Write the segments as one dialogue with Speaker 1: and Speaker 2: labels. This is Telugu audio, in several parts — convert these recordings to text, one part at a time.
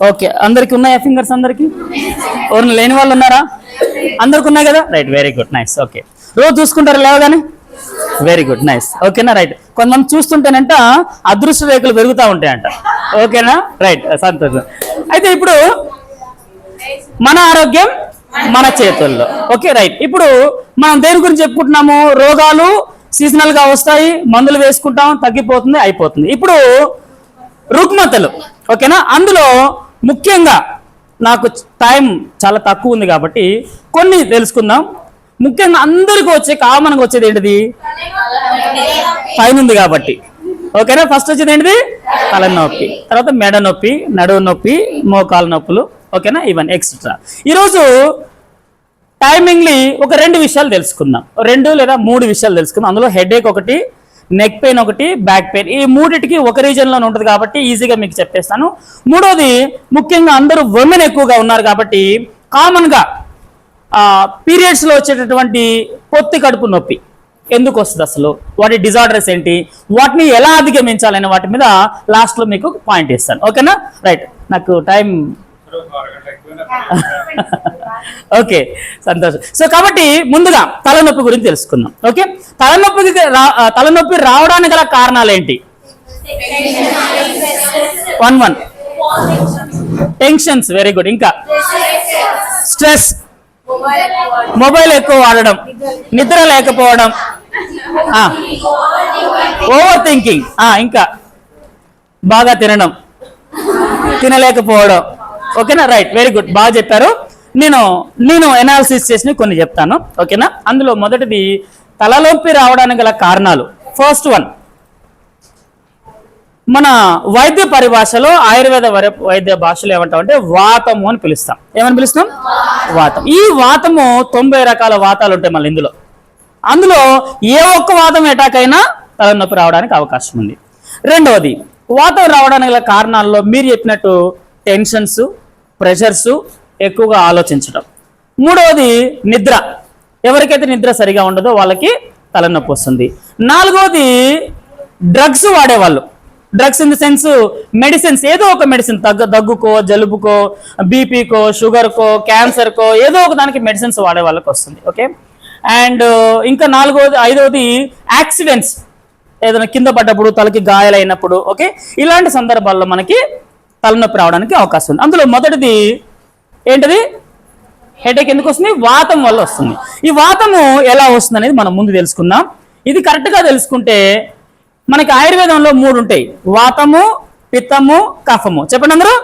Speaker 1: ఓకే, అందరికి ఉన్నాయా ఫింగర్స్? అందరికి ఎవరు లేని వాళ్ళు ఉన్నారా? అందరికి ఉన్నాయి కదా, right, very good, nice. Okay, రోజు చూసుకుంటారు లేవగానే? Very good, nice. ఓకేనా, రైట్. కొంతమంది చూస్తుంటేనంట అదృష్ట రేఖలు పెరుగుతూ ఉంటాయంట. ఓకేనా, రైట్, సంతోషం. అయితే ఇప్పుడు మన ఆరోగ్యం మన చేతుల్లో. Okay, right. ఇప్పుడు మనం దేని గురించి చెప్పుకుంటున్నాము? రోగాలు సీజనల్ గా వస్తాయి, మందులు వేసుకుంటాం, తగ్గిపోతుంది, అయిపోతుంది. ఇప్పుడు రుగ్మతలు, ఓకేనా, అందులో ముఖ్యంగా నాకు టైం చాలా తక్కువ ఉంది కాబట్టి కొన్ని తెలుసుకుందాం. ముఖ్యంగా అందరికీ వచ్చే, కామన్గా వచ్చేది ఏంటిది? పైన ఉంది కాబట్టి. ఓకేనా, ఫస్ట్ వచ్చేది ఏంటిది? తలనొప్పి, తర్వాత మెడ నొప్పి, నడువు నొప్పి, మోకాలు నొప్పులు. ఓకేనా, ఇవన్నీ ఎక్సెట్రా. ఈరోజు టైమింగ్లీ ఒక 2 విషయాలు తెలుసుకుందాం, 2 లేదా 3 విషయాలు తెలుసుకుందాం. అందులో హెడేక్ ఒకటి, నెక్ పెయిన్ ఒకటి, బ్యాక్ పెయిన్. ఈ మూడింటికి ఒక రీజన్లోనే ఉంటుంది కాబట్టి ఈజీగా మీకు చెప్పేస్తాను. మూడోది, ముఖ్యంగా అందరూ ఉమెన్ ఎక్కువగా ఉన్నారు కాబట్టి కామన్గా పీరియడ్స్లో వచ్చేటటువంటి పొత్తి కడుపు నొప్పి ఎందుకు వస్తుంది, అసలు వాటి డిజార్డర్స్ ఏంటి, వాటిని ఎలా అధిగమించాలనే వాటి మీద లాస్ట్లో మీకు పాయింట్ ఇస్తాను. ఓకేనా, రైట్. నాకు టైం ఓకే, సంతోషం. సో కాబట్టి ముందుగా తలనొప్పి గురించి తెలుసుకుందాం. ఓకే, తలనొప్పి రావడానికి గల కారణాలు ఏంటి? 1 టెన్షన్స్, వెరీ గుడ్. ఇంకా స్ట్రెస్, మొబైల్ ఎక్కువ వాడడం, నిద్ర లేకపోవడం, ఓవర్ థింకింగ్, ఇంకా బాగా తినడం, తినలేకపోవడం. ఓకేనా, రైట్, వెరీ గుడ్, బాగా చెప్పారు. నేను ఎనాలిసిస్ చేసి కొన్ని చెప్తాను. ఓకేనా, అందులో మొదటిది తలనొప్పి రావడానికి గల కారణాలు. ఫస్ట్ వన్, మన వైద్య పరిభాషలో, ఆయుర్వేద వైద్య భాషలో ఏమంటామంటే వాతము అని పిలుస్తాం. ఏమని పిలుస్తాం? వాతం. ఈ వాతము 90 రకాల వాతాలు ఉంటాయి మళ్ళీ ఇందులో. అందులో ఏ ఒక్క వాతం అటాక్ అయినా తలనొప్పి రావడానికి అవకాశం ఉంది. రెండవది, వాతం రావడానికి గల కారణాల్లో మీరు చెప్పినట్టు టెన్షన్స్, ప్రెషర్స్, ఎక్కువగా ఆలోచించడం. మూడవది నిద్ర, ఎవరికైతే నిద్ర సరిగా ఉండదో వాళ్ళకి తలనొప్పి వస్తుంది. నాలుగవది డ్రగ్స్ వాడేవాళ్ళు, drugs in the sense medicines, ఏదో ఒక మెడిసిన్, దగ్గుకో, జలుబుకో, బీపీకో, షుగర్కో, క్యాన్సర్కో, ఏదో ఒక దానికి మెడిసిన్స్ వాడే వాళ్ళకి వస్తుంది. ఓకే, అండ్ ఇంకా ఐదవది యాక్సిడెంట్స్, ఏదైనా కింద పడ్డప్పుడు, తలకి గాయాలైనప్పుడు. ఓకే, ఇలాంటి సందర్భాల్లో మనకి తలనొప్పి రావడానికి అవకాశం ఉంది. అందులో మొదటిది ఏంటిది? హెడేక్. ఎందుకు వస్తుంది? వాతం వల్ల వస్తుంది. ఈ వాతము ఎలా వస్తుంది అనేది మనం ముందు తెలుసుకుందాం. ఇది కరెక్ట్గా తెలుసుకుంటే మనకి ఆయుర్వేదంలో 3 ఉంటాయి: వాతము, పిత్తము, కఫము. చెప్పండి అందరూ.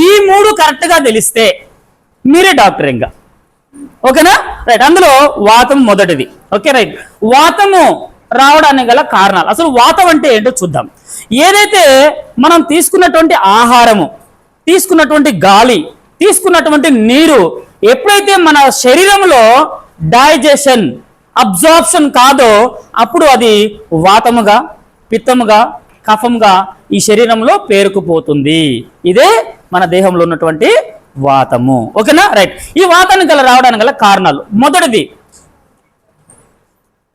Speaker 1: ఈ 3 కరెక్ట్గా తెలిస్తే మీరే డాక్టర్ ఇంకా. ఓకేనా, రైట్. అందులో వాతం మొదటిది. Okay, right. వాతము రావడానికి గల కారణాలు, అసలు వాతం అంటే ఏంటో చూద్దాం. ఏదైతే మనం తీసుకున్నటువంటి ఆహారము, తీసుకున్నటువంటి గాలి, తీసుకున్నటువంటి నీరు ఎప్పుడైతే మన శరీరంలో డైజెషన్, అబ్జార్ప్షన్ కాదో అప్పుడు అది వాతముగా, పిత్తముగా, కఫముగా ఈ శరీరంలో పేరుకుపోతుంది. ఇదే మన దేహంలో ఉన్నటువంటి వాతము. ఓకేనా, రైట్. ఈ వాతానికి గల రావడానికి గల కారణాలు, మొదటిది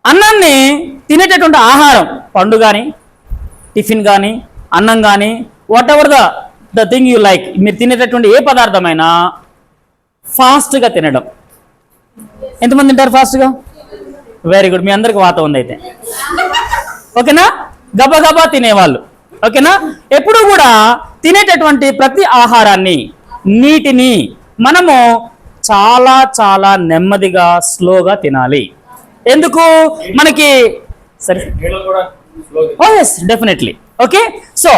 Speaker 1: అన్నాన్ని తినేటటువంటి ఆహారం, పండు కానీ, టిఫిన్ కానీ, అన్నం కానీ, what ever the thing you like, మీరు తినేటటువంటి ఏ పదార్థమైనా ఫాస్ట్గా తినడం. ఎంతమంది తింటారు ఫాస్ట్గా? వెరీ గుడ్, మీ అందరికి వాతం ఉంది అయితే. ఓకేనా, గబగబా తినేవాళ్ళు. ఓకేనా, ఎప్పుడు కూడా తినేటటువంటి ప్రతి ఆహారాన్ని, నీటిని మనము చాలా చాలా నెమ్మదిగా, స్లోగా తినాలి. ఎందుకు? మనకి సరే, ఎస్ డెఫినెట్లీ. ఓకే, సో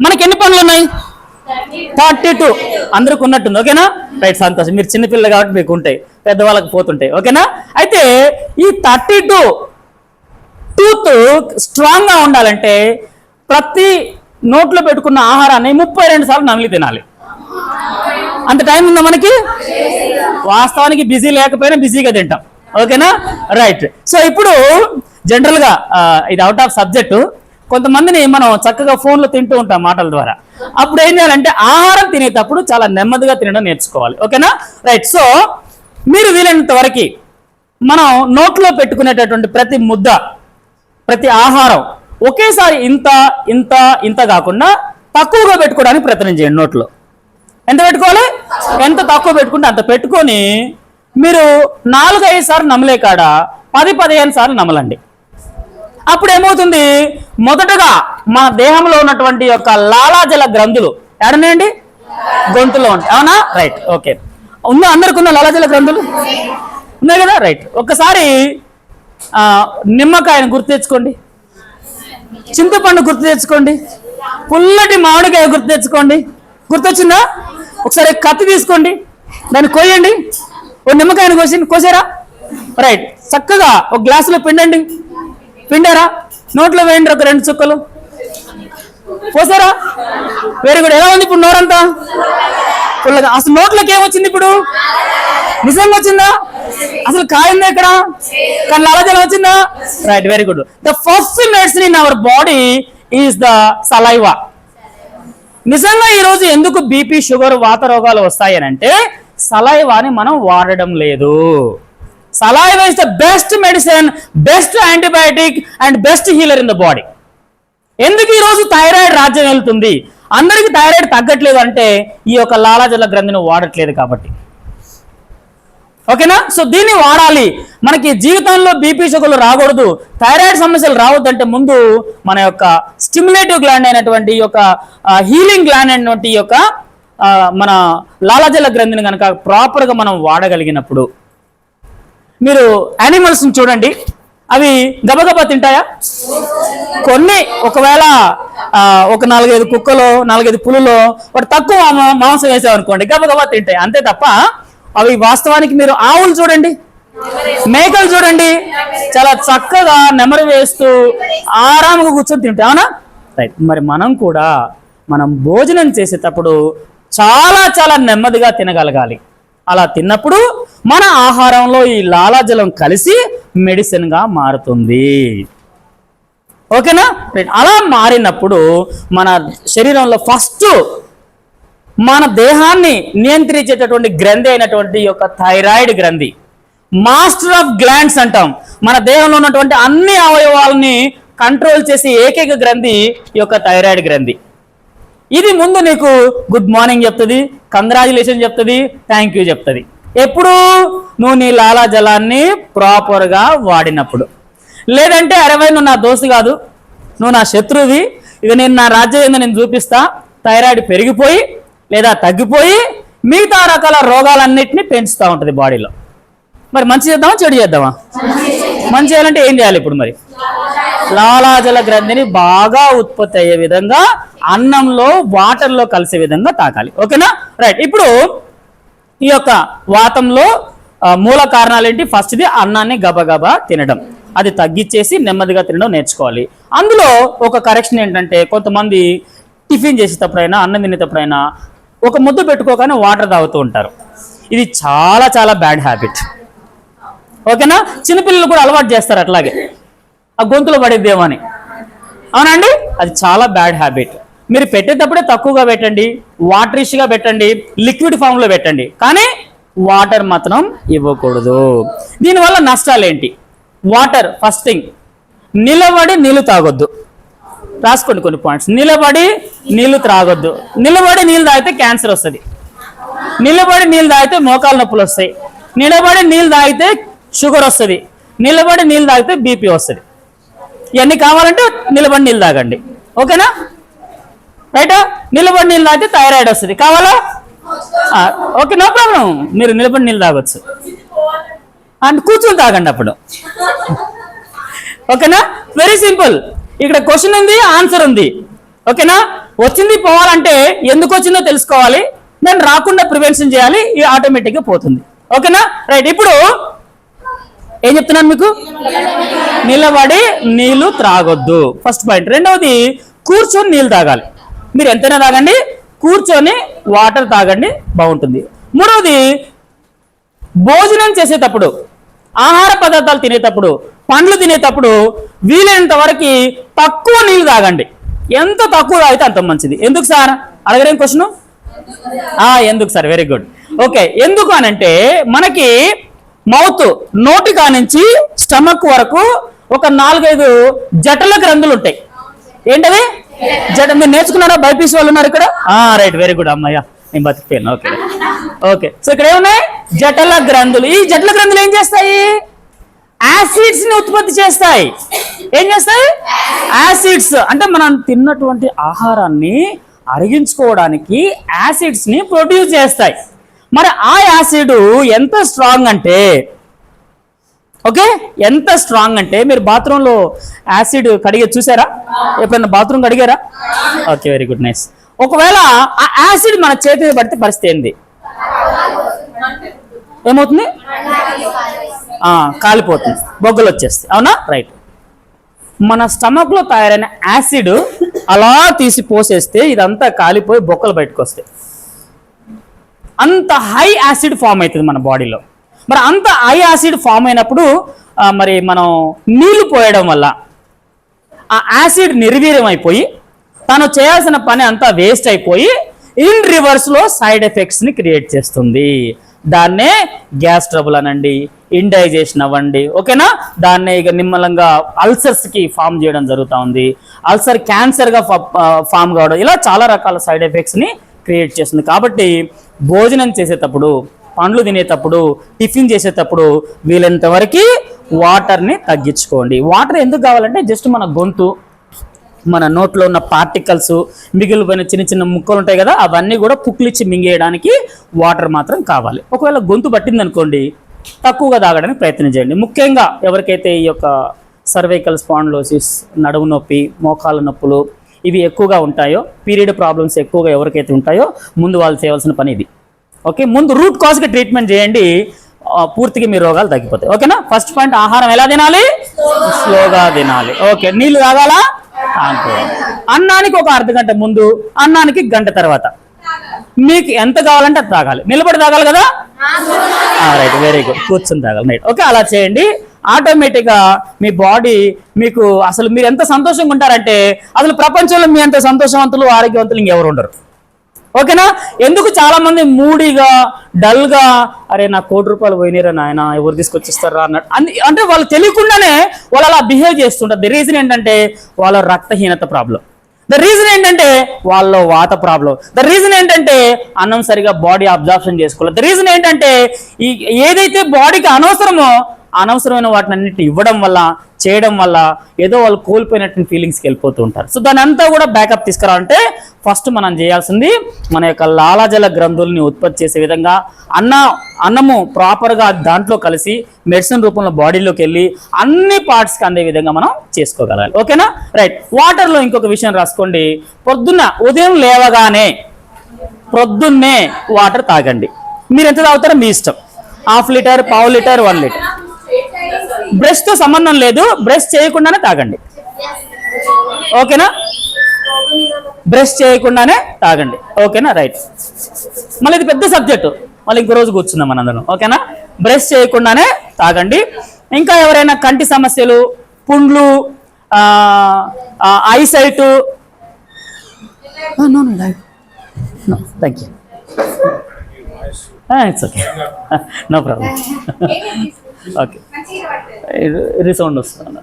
Speaker 1: మనకి ఎన్ని పనులు ఉన్నాయి? 32. అందరికి ఉన్నట్టుంది. ఓకేనా, రైట్, సంతోషం. మీరు చిన్నపిల్లలు కాబట్టి మీకు ఉంటాయి, పెద్దవాళ్ళకి పోతుంటాయి. ఓకేనా, అయితే ఈ 32 టూత్ స్ట్రాంగ్గా ఉండాలంటే ప్రతి నోట్లో పెట్టుకున్న ఆహారాన్ని 32 సార్లు నమిలి తినాలి. అంత టైం ఉందా మనకి? వాస్తవానికి బిజీ లేకపోయినా బిజీగా తింటాం. ఓకేనా, రైట్. సో ఇప్పుడు జనరల్గా ఇది అవుట్ ఆఫ్ సబ్జెక్టు, కొంతమందిని మనం చక్కగా ఫోన్లో తింటూ ఉంటాం మాటల ద్వారా. అప్పుడు ఏం చేయాలంటే ఆహారం తినేటప్పుడు చాలా నెమ్మదిగా తినడం నేర్చుకోవాలి. ఓకేనా, రైట్. సో మీరు వీలైనంత వరకు మనం నోట్లో పెట్టుకునేటటువంటి ప్రతి ముద్ద, ప్రతి ఆహారం ఒకేసారి ఇంత ఇంత ఇంత కాకుండా తక్కువగా పెట్టుకోవడానికి ప్రయత్నం చేయండి. నోట్లో ఎంత పెట్టుకోవాలి? ఎంత తక్కువ పెట్టుకుంటే అంత పెట్టుకొని మీరు 4-5 సార్లు నమలే కాడ 10-15 సార్లు నమలండి. అప్పుడు ఏమవుతుంది? మొదటగా మన దేహంలో ఉన్నటువంటి యొక్క లాలాజల గ్రంథులు ఎడనండి గొంతులో ఉంటాయి. అవునా? రైట్. ఓకే. ఉందా? అందరికి ఉందా లాలాజల గ్రంథులు? ఉన్నాయి కదా? రైట్. ఒక్కసారి నిమ్మకాయను గుర్తు తెచ్చుకోండి, చింతపండు గుర్తు తెచ్చుకోండి, పుల్లటి మామిడికాయ గుర్తు తెచ్చుకోండి. గుర్తొచ్చిందా? ఒకసారి కత్తి తీసుకోండి, దాన్ని కోయండి. ఓ నిమ్మకాయను కోసారా? రైట్. చక్కగా ఒక గ్లాసులో పిండండి. పిండారా? నోట్లో వేయండి ఒక 2 చుక్కలు. పోసారా? Very good. ఎలా ఉంది ఇప్పుడు నోరంతా? పుల్లగా. అసలు నోట్లోకి ఏమొచ్చింది ఇప్పుడు? నిజంగా వచ్చిందా? అసలు కాయిందా ఇక్కడ? కానీ లాలాజలం వచ్చిందా? Right. Very good. The first medicine in our body is the saliva. నిజంగా ఈరోజు ఎందుకు బీపీ, షుగర్, వాత రోగాలు వస్తాయని అంటే సలైవాని మనం వాడడం లేదు. Saliva is the best medicine, best antibiotic and best healer in the body. ఎందుకు ఈరోజు థైరాయిడ్ రాజ్యం వెళ్తుంది? అందరికీ థైరాయిడ్ తగ్గట్లేదు అంటే ఈ యొక్క లాలాజల గ్రంథిని వాడట్లేదు కాబట్టి. ఓకేనా? సో దీన్ని వాడాలి. మనకి జీవితంలో బీపీ షుగర్లు రాకూడదు, థైరాయిడ్ సమస్యలు రావద్దంటే ముందు మన యొక్క స్టిమ్యులేటివ్ గ్లాండ్ అయినటువంటి ఈ యొక్క హీలింగ్ గ్లాండ్ అయినటువంటి ఈ యొక్క మన లాలాజల గ్రంథిని కనుక ప్రాపర్గా మనం వాడగలిగినప్పుడు, మీరు యానిమల్స్ని చూడండి, అవి గబగబా తింటాయా? కొన్ని ఒకవేళ ఒక 4-5 కుక్కలో 4-5 పులులో వాటి తక్కువ మాంసం వేసామనుకోండి గబగబా తింటాయి, అంతే తప్ప అవి వాస్తవానికి మీరు ఆవులు చూడండి, మేకలు చూడండి, చాలా చక్కగా నెమరు వేస్తూ ఆరాముగా కూర్చొని తింటాయి. అవునా? రైట్. మరి మనం కూడా మనం భోజనం చేసేటప్పుడు చాలా చాలా నెమ్మదిగా తినగలగాలి. అలా తిన్నప్పుడు మన ఆహారంలో ఈ లాలాజలం కలిసి మెడిసిన్గా మారుతుంది. ఓకేనా? అలా మారినప్పుడు మన శరీరంలో ఫస్ట్ మన దేహాన్ని నియంత్రించేటటువంటి గ్రంథి అయినటువంటి యొక్క థైరాయిడ్ గ్రంథి, మాస్టర్ ఆఫ్ గ్లాండ్స్ అంటాం. మన దేహంలో ఉన్నటువంటి అన్ని అవయవాలని కంట్రోల్ చేసే ఏకైక గ్రంథి ఈ యొక్క థైరాయిడ్ గ్రంథి. ఇది ముందు నీకు గుడ్ మార్నింగ్ చెప్తుంది, కంగ్రాచులేషన్ చెప్తుంది, థ్యాంక్ యూ చెప్తుంది. ఎప్పుడు? నువ్వు నీ లాలాజలాన్ని ప్రాపర్గా వాడినప్పుడు. లేదంటే అరవై నువ్వు నా దోస్తు కాదు, నువ్వు నా శత్రువి, ఇక నేను నా రాజ్యం ఏందో నేను చూపిస్తా, థైరాయిడ్ పెరిగిపోయి లేదా తగ్గిపోయి మిగతా రకాల రోగాలన్నింటినీ పెంచుతూ ఉంటుంది బాడీలో. మరి మంచి చేద్దామా చెడు చేద్దామా? మంచి చేయాలంటే ఏం చేయాలి ఇప్పుడు? మరి లాలాజల గ్రంథిని బాగా ఉత్పత్తి అయ్యే విధంగా అన్నంలో వాటర్లో కలిసే విధంగా తాకాలి. ఓకేనా? రైట్. ఇప్పుడు ఈ యొక్క వాతంలో మూల కారణాలు ఏంటి? ఫస్ట్ది అన్నాన్ని గబగబా తినడం, అది తగ్గించేసి నెమ్మదిగా తినడం నేర్చుకోవాలి. అందులో ఒక కరెక్షన్ ఏంటంటే కొంతమంది టిఫిన్ చేసేటప్పుడైనా అన్నం తినేటప్పుడైనా ఒక ముద్ద పెట్టుకోగానే వాటర్ తాగుతూ ఉంటారు. ఇది చాలా చాలా బ్యాడ్ హ్యాబిట్. ఓకేనా? చిన్నపిల్లలు కూడా అలవాటు చేస్తారు అట్లాగే, ఆ గొంతులో పడిద్దేమో అని. అవునండి? అది చాలా బ్యాడ్ హ్యాబిట్. మీరు పెట్టేటప్పుడే తక్కువగా పెట్టండి, వాటరిష్గా పెట్టండి, లిక్విడ్ ఫామ్లో పెట్టండి, కానీ వాటర్ మాత్రం ఇవ్వకూడదు. దీనివల్ల నష్టాలు ఏంటి? వాటర్ ఫస్ట్ థింగ్, నిలబడి నీళ్ళు తాగొద్దు. రాసుకోండి కొన్ని పాయింట్స్. నిలబడి నీళ్లు త్రాగొద్దు. నిలబడి నీళ్ళు తాగితే క్యాన్సర్ వస్తుంది, నిలబడి నీళ్ళు తాగితే మోకాలు నొప్పులు వస్తాయి, నిలబడి నీళ్ళు తాగితే షుగర్ వస్తుంది, నిలబడి నీళ్ళు తాగితే బీపీ వస్తుంది. ఇవన్నీ కావాలంటే నిలబడి నీళ్ళు తాగండి. ఓకేనా? రైటా? నిలబడి నీళ్ళు తాగితే థైరాయిడ్ వస్తుంది, కావాలా? Okay, no problem. మీరు నిలబడి నీళ్ళు తాగొచ్చు అండ్ కూర్చొని తాగండి అప్పుడు. ఓకేనా? Very simple. ఇక్కడ క్వశ్చన్ ఉంది, ఆన్సర్ ఉంది. ఓకేనా? వచ్చింది పోవాలంటే ఎందుకు వచ్చిందో తెలుసుకోవాలి, దాన్ని రాకుండా ప్రివెన్షన్ చేయాలి, ఇది ఆటోమేటిక్గా పోతుంది. ఓకేనా? రైట్. ఇప్పుడు ఏం చెప్తున్నాను మీకు? నిలబడి నీళ్లు త్రాగొద్దు, ఫస్ట్ పాయింట్. రెండవది, కూర్చొని నీళ్ళు తాగాలి. మీరు ఎంతైనా తాగండి, కూర్చొని వాటర్ తాగండి, బాగుంటుంది. మూడవది, భోజనం చేసేటప్పుడు, ఆహార పదార్థాలు తినేటప్పుడు, పండ్లు తినేటప్పుడు వీలైనంత వరకు తక్కువ నీళ్ళు తాగండి. ఎంత తక్కువ తాగితే అంత మంచిది. ఎందుకు సార్ అడగరేం క్వశ్చన్? ఎందుకు సార్? Very good. ఓకే, ఎందుకు అనంటే మనకి మౌత్, నోటి కానించి స్టమక్ వరకు ఒక 4-5 జఠల గ్రంథులు ఉంటాయి. ఏంటది మీరు నేర్చుకున్నారా? బైపీసీ వాళ్ళు ఉన్నారు ఇక్కడ. రైట్, వెరీ గుడ్ అమ్మయ్య, నేను బతికిపోయాను. Okay okay. సో ఇక్కడ ఏమున్నాయి? జఠల గ్రంథులు. ఈ జఠల గ్రంథులు ఏం చేస్తాయి? యాసిడ్స్ ని ఉత్పత్తి చేస్తాయి. ఏం చేస్తాయి? యాసిడ్స్ అంటే మనం తిన్నటువంటి ఆహారాన్ని అరిగించుకోవడానికి యాసిడ్స్ ని ప్రొడ్యూస్ చేస్తాయి. మరి ఆ యాసిడ్ ఎంత స్ట్రాంగ్ అంటే, ఓకే, ఎంత స్ట్రాంగ్ అంటే మీరు బాత్రూంలో యాసిడ్ కడిగే చూసారా? ఎప్పుడైనా బాత్రూమ్ కడిగారా? Okay, very good, nice. ఒకవేళ ఆ యాసిడ్ మన చేతి మీద పడితే పరిస్థితి ఏంది? ఏమవుతుంది? కాలిపోతుంది, బొగ్గలు వచ్చేస్తాయి. అవునా? రైట్. మన స్టమక్ లో తయారైన యాసిడ్ అలా తీసి పోసేస్తే ఇదంతా కాలిపోయి బొక్కలు బయటకు వస్తాయి. అంత హై యాసిడ్ ఫామ్ అవుతుంది మన బాడీలో. మరి అంత హై యాసిడ్ ఫామ్ అయినప్పుడు మరి మనం నీళ్లు పోయడం వల్ల ఆ యాసిడ్ నిర్వీర్యం అయిపోయి తను చేయాల్సిన పని అంతా వేస్ట్ అయిపోయి ఇన్ రివర్స్లో సైడ్ ఎఫెక్ట్స్ని క్రియేట్ చేస్తుంది. దాన్నే గ్యాస్ ట్రబుల్ అనండి, ఇండైజెషన్ అవ్వండి, ఓకేనా? దాన్నే ఇక నిమ్మలంగా అల్సర్స్కి ఫామ్ చేయడం జరుగుతూ ఉంది. అల్సర్ క్యాన్సర్గా ఫామ్ కావడం, ఇలా చాలా రకాల సైడ్ ఎఫెక్ట్స్ని క్రియేట్ చేస్తుంది. కాబట్టి భోజనం చేసేటప్పుడు, పండ్లు తినేటప్పుడు, టిఫిన్ చేసేటప్పుడు వీలైనంత వరకు వాటర్ని తగ్గించుకోండి. వాటర్ ఎందుకు కావాలంటే జస్ట్ మన గొంతు, మన నోట్లో ఉన్న పార్టికల్స్, మిగిలిపోయిన చిన్న చిన్న ముక్కలు ఉంటాయి కదా, అవన్నీ కూడా పుక్లిచ్చి మింగేయడానికి వాటర్ మాత్రం కావాలి. ఒకవేళ గొంతు పట్టిందనుకోండి, తక్కువగా తాగడానికి ప్రయత్నం చేయండి. ముఖ్యంగా ఎవరికైతే ఈ యొక్క సర్వైకల్ స్పాండిలోసిస్, నడుము నొప్పి, మోకాళ్ళ నొప్పులు ఇవి ఎక్కువగా ఉంటాయో, పీరియడ్ ప్రాబ్లమ్స్ ఎక్కువగా ఎవరికైతే ఉంటాయో ముందు వాళ్ళు చేయవలసిన పని ఇది. ఓకే, ముందు రూట్ కాజ్కి ట్రీట్మెంట్ చేయండి, పూర్తిగా మీ రోగాలు తగ్గిపోతాయి. ఓకేనా? ఫస్ట్ పాయింట్, ఆహారం ఎలా తినాలి? స్లోగా తినాలి. ఓకే, నీళ్ళు తాగాలా? అన్నానికి ఒక అర్ధ గంట ముందు, అన్నానికి గంట తర్వాత. మీకు ఎంత కావాలంటే అది తాగాలి. నిలబడి తాగాలి కదా? Right, very good. కూర్చొని తాగాలి. రైట్, ఓకే, అలా చేయండి. ఆటోమేటిక్గా మీ బాడీ మీకు అసలు మీరు ఎంత సంతోషంగా ఉంటారంటే అసలు ప్రపంచంలో మీ అంత సంతోషవంతులు, ఆరోగ్యవంతులు ఇంకెవరు ఉండరు. ఓకేనా? ఎందుకు చాలా మంది మూడీగా, డల్గా, అరే నా ₹1,00,00,000 పోయినారా నాయన, ఎవరు తీసుకొచ్చిస్తారా అన్నట్టు అంటే వాళ్ళు తెలియకుండానే వాళ్ళు అలా బిహేవ్ చేస్తుంటారు. ది రీజన్ ఏంటంటే వాళ్ళ రక్తహీనత ప్రాబ్లం. ద రీజన్ ఏంటంటే వాళ్ళ వాత ప్రాబ్లం. ద రీజన్ ఏంటంటే అన్నం సరిగా బాడీ అబ్జార్ప్షన్ చేసుకోవాలి. ద రీజన్ ఏంటంటే ఏదైతే బాడీకి అనవసరమో అనవసరమైన వాటిని అన్నింటినీ ఇవ్వడం వల్ల, చేయడం వల్ల ఏదో వాళ్ళు కోల్పోయినట్టు ఫీలింగ్స్కి వెళ్ళిపోతూ ఉంటారు. సో దాని అంతా కూడా బ్యాకప్ తీసుకురావాలంటే ఫస్ట్ మనం చేయాల్సింది మన యొక్క లాలాజల గ్రంథుల్ని ఉత్పత్తి చేసే విధంగా అన్నము ప్రాపర్గా దాంట్లో కలిసి మెడిసిన్ రూపంలో బాడీలోకి వెళ్ళి అన్ని పార్ట్స్కి అందే విధంగా మనం చేసుకోగలాలి. ఓకేనా? రైట్. వాటర్లో ఇంకొక విషయం రాసుకోండి. ఉదయం లేవగానే పొద్దున్నే వాటర్ తాగండి. మీరు ఎంత తాగుతారో మీ ఇష్టం. 1/2 లీటర్, 1/4 లీటర్, 1 లీటర్. బ్రష్తో సంబంధం లేదు, బ్రష్ చేయకుండానే తాగండి. ఓకేనా? బ్రష్ చేయకుండానే తాగండి. ఓకేనా? రైట్. మళ్ళీ ఇది పెద్ద సబ్జెక్టు, మళ్ళీ ఇంకో రోజు కూర్చుందాం మనందరం. ఓకేనా? బ్రష్ చేయకుండానే తాగండి. ఇంకా ఎవరైనా కంటి సమస్యలు, పుండ్లు, eyesight, thank you, it's okay, no problem. Okay, resound వస్తుంది.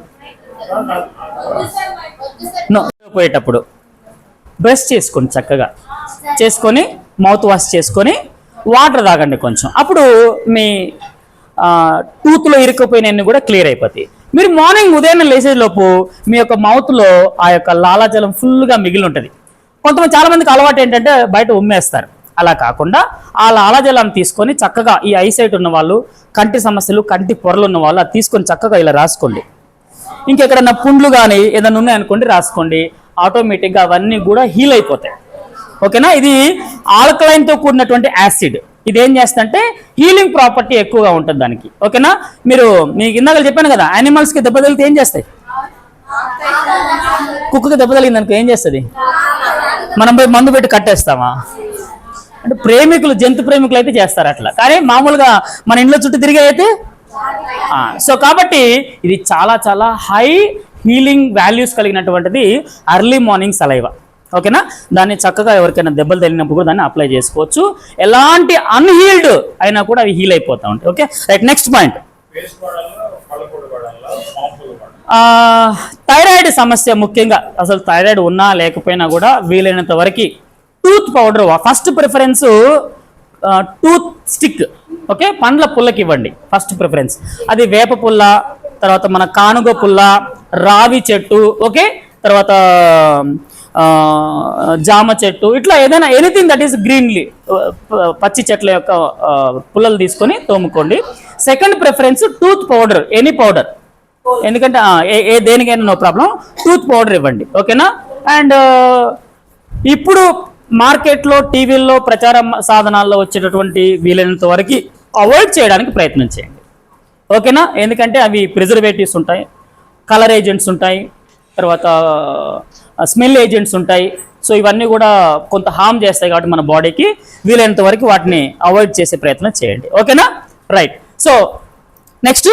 Speaker 1: పోయేటప్పుడు బ్రష్ చేసుకోండి, చక్కగా చేసుకొని మౌత్ వాష్ చేసుకొని వాటర్ తాగండి కొంచెం. అప్పుడు మీ టూత్లో ఇరుక్కుపోయినవన్నీ కూడా క్లియర్ అయిపోతాయి. మీరు మార్నింగ్ ఉదయం లేచేలోపు మీ యొక్క మౌత్లో ఆ యొక్క లాలాజలం ఫుల్గా మిగిలి ఉంటుంది. కొంతమంది చాలామందికి అలవాటు ఏంటంటే బయట ఉమ్మేస్తారు. అలా కాకుండా ఆ లాలాజలాన్ని తీసుకొని చక్కగా ఈ ఐసైట్ ఉన్న వాళ్ళు, కంటి సమస్యలు, కంటి పొరలు ఉన్న వాళ్ళు అది తీసుకొని చక్కగా ఇలా రాసుకోండి. ఇంకెక్కడన్నా పుండ్లు కానీ ఏదైనా ఉన్నాయనుకోండి రాసుకోండి. ఆటోమేటిక్గా అవన్నీ కూడా హీల్ అయిపోతాయి. ఓకేనా? ఇది ఆల్కలైన్తో కూడినటువంటి యాసిడ్. ఇది ఏం చేస్తుందంటే హీలింగ్ ప్రాపర్టీ ఎక్కువగా ఉంటుంది దానికి. ఓకేనా? మీకు ఇందాక చెప్పాను కదా, యానిమల్స్కి దెబ్బ తగిలితే ఏం చేస్తాయి? కుక్కకి దెబ్బ తగిలింది అనుకో ఏం చేస్తుంది? మనం పోయి మందు పెట్టి కట్టేస్తామా? అంటే ప్రేమికులు, జంతు ప్రేమికులు అయితే చేస్తారు అట్లా. కానీ మామూలుగా మన ఇంట్లో చుట్టూ తిరిగే అయితే సో కాబట్టి ఇది చాలా చాలా హై హీలింగ్ వాల్యూస్ కలిగినటువంటిది ఎర్లీ మార్నింగ్ సలైవా. ఓకేనా? దాన్ని చక్కగా ఎవరికైనా దెబ్బలు తగిలినప్పుడు కూడా దాన్ని అప్లై చేసుకోవచ్చు. ఎలాంటి అన్హీల్డ్ అయినా కూడా అవి హీల్ అయిపోతూ ఉంటాయి. Okay, right. Next point, thyroid సమస్య ముఖ్యంగా, అసలు థైరాయిడ్ ఉన్నా లేకపోయినా కూడా వీలైనంత వరకు tooth powder, first preference tooth stick, okay, పండ్ల పుల్లకి ఇవ్వండి ఫస్ట్ ప్రిఫరెన్స్. అది వేప పుల్ల, తర్వాత మన కానుగ పుల్ల, రావి చెట్టు, ఓకే, తర్వాత జామ చెట్టు, ఇట్లా ఏదైనా ఎనీథింగ్ దట్ ఈస్ గ్రీన్లీ, పచ్చి చెట్ల యొక్క పుల్లలు తీసుకొని తోముకోండి. Second preference tooth powder, any powder, ఎందుకంటే దేనికైనా నో ప్రాబ్లం, టూత్ పౌడర్ ఇవ్వండి, ఓకేనా. అండ్ ఇప్పుడు మార్కెట్లో, టీవీల్లో, ప్రచార సాధనాల్లో వచ్చేటటువంటి వీలైనంత వరకు అవాయిడ్ చేయడానికి ప్రయత్నం చేయండి, ఓకేనా. ఎందుకంటే అవి ప్రిజర్వేటివ్స్ ఉంటాయి, కలర్ ఏజెంట్స్ ఉంటాయి, తర్వాత స్మెల్ ఏజెంట్స్ ఉంటాయి. సో ఇవన్నీ కూడా కొంత హామ్ చేస్తాయి కాబట్టి మన బాడీకి వీలైనంత వరకు వాటిని అవాయిడ్ చేసే ప్రయత్నం చేయండి, ఓకేనా. Right. So next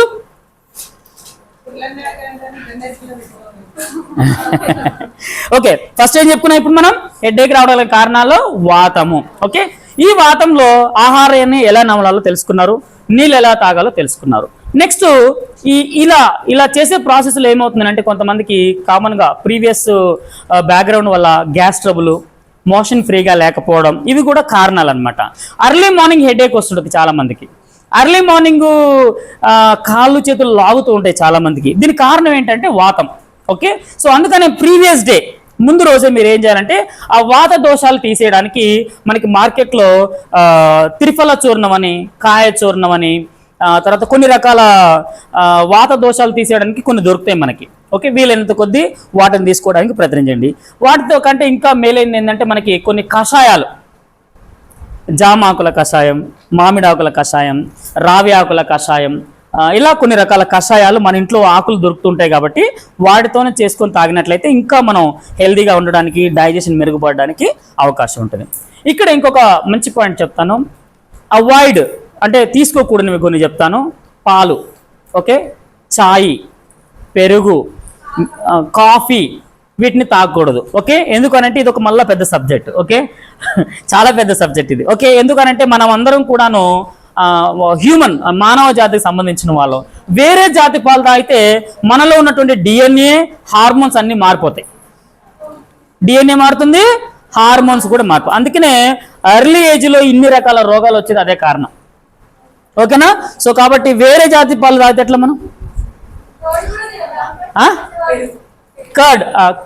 Speaker 1: okay, first ఏం చెప్పుకున్నాం ఇప్పుడు మనం, హెడ్ఏక్ రావడానికి కారణాలు వాతము. ఓకే, ఈ వాతంలో ఆహారాన్ని ఎలా నమలాలో తెలుసుకున్నారు, నీళ్ళు ఎలా తాగాలో తెలుసుకున్నారు. నెక్స్ట్ ఇలా చేసే ప్రాసెస్లో ఏమవుతుందంటే కొంతమందికి కామన్గా ప్రీవియస్ బ్యాక్గ్రౌండ్ వల్ల గ్యాస్ ట్రబుల్, మోషన్ ఫ్రీగా లేకపోవడం, ఇవి కూడా కారణాలు అనమాట. అర్లీ మార్నింగ్ హెడేక్ వస్తుంటుంది చాలా మందికి, అర్లీ మార్నింగ్ కాళ్ళు చేతులు లాగుతూ ఉంటాయి చాలా మందికి. దీనికి కారణం ఏంటంటే వాతం. ఓకే, సో అందుకనే ప్రీవియస్ డే ముందు రోజే మీరు ఏం చేయాలంటే ఆ వాత దోషాలు తీసేయడానికి మనకి మార్కెట్లో త్రిఫల చూర్ణం అని, కాయ చూర్ణం అని, తర్వాత కొన్ని రకాల వాత దోషాలు తీసేయడానికి కొన్ని దొరుకుతాయి మనకి. ఓకే, వీలైనంత కొద్దీ వాటిని తీసుకోవడానికి ప్రయత్నించండి. వాటితో కంటే ఇంకా మేలైంది ఏంటంటే మనకి కొన్ని కషాయాలు, జామ ఆకుల కషాయం, మామిడి ఆకుల కషాయం, రావి ఆకుల కషాయం, ఇలా కొన్ని రకాల కషాయాలు మన ఇంట్లో ఆకులు దొరుకుతుంటాయి కాబట్టి వాటితోనే చేసుకొని తాగినట్లయితే ఇంకా మనం హెల్దీగా ఉండడానికి, డైజెషన్ మెరుగుపడడానికి అవకాశం ఉంటుంది. ఇక్కడ ఇంకొక మంచి పాయింట్ చెప్తాను, అవాయిడ్ అంటే తీసుకోకూడనివి కొన్ని చెప్తాను. పాలు, ఓకే, ఛాయ్, పెరుగు, కాఫీ, వీటిని తాగకూడదు. ఓకే, ఎందుకనంటే ఇది ఒక మళ్ళీ పెద్ద సబ్జెక్ట్. ఓకే, చాలా పెద్ద సబ్జెక్ట్ ఇది. ఓకే, ఎందుకనంటే మనం అందరం కూడాను హ్యూమన్, మానవ జాతికి సంబంధించిన వాళ్ళు. వేరే జాతి పాలు తాగితే మనలో ఉన్నటువంటి డిఎన్ఏ, హార్మోన్స్ అన్నీ మారిపోతాయి. డిఎన్ఏ మారుతుంది, హార్మోన్స్ కూడా మారిపోతాయి. అందుకనే ఎర్లీ ఏజ్లో ఇన్ని రకాల రోగాలు వచ్చేది అదే కారణం. ఓకేనా. సో కాబట్టి వేరే జాతి పాలు తాగితే ఎట్లా మనం